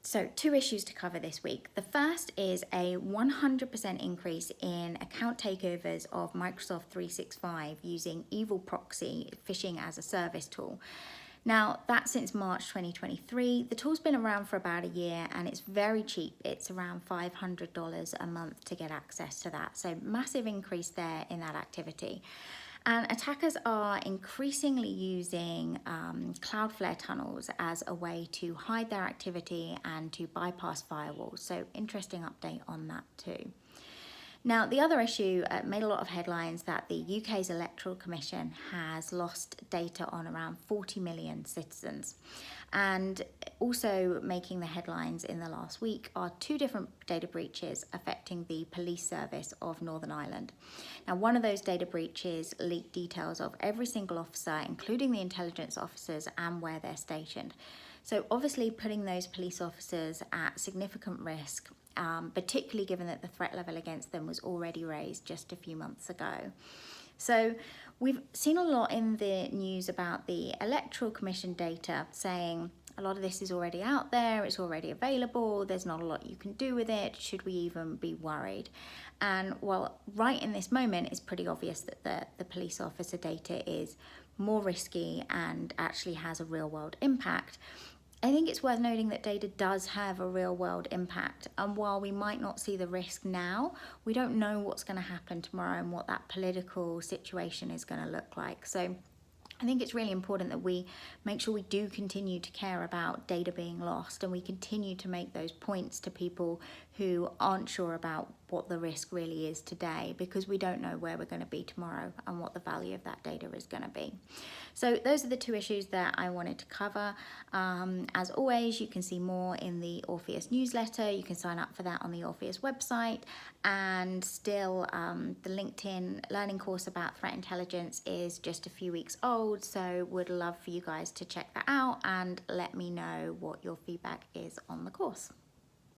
So 2 issues to cover this week. The first is a 100% increase in account takeovers of Microsoft 365 using Evil Proxy phishing as a service tool. Now, that's since March 2023. The tool's been around for about a year and it's very cheap. It's around $500 a month to get access to that. So massive increase there in that activity. And attackers are increasingly using Cloudflare tunnels as a way to hide their activity and to bypass firewalls. So interesting update on that too. Now, the other issue made a lot of headlines that the UK's Electoral Commission has lost data on around 40 million citizens. And also making the headlines in the last week are 2 different data breaches affecting the police service of Northern Ireland. Now, one of those data breaches leaked details of every single officer, including the intelligence officers and where they're stationed. So obviously putting those police officers at significant risk, particularly given that the threat level against them was already raised just a few months ago. So we've seen a lot in the news about the Electoral Commission data saying a lot of this is already out there, it's already available, there's not a lot you can do with it, should we even be worried? And well, right in this moment, it's pretty obvious that the police officer data is more risky and actually has a real world impact. I think it's worth noting that data does have a real world impact, and while we might not see the risk now, we don't know what's going to happen tomorrow and what that political situation is going to look like. So I think it's really important that we make sure we do continue to care about data being lost, and we continue to make those points to people who aren't sure about what the risk really is today, because we don't know where we're going to be tomorrow and what the value of that data is going to be. So those are the 2 issues that I wanted to cover. As always, you can see more in the Orpheus newsletter. You can sign up for that on the Orpheus website, and still the LinkedIn learning course about threat intelligence is just a few weeks old, so would love for you guys to check that out and let me know what your feedback is on the course.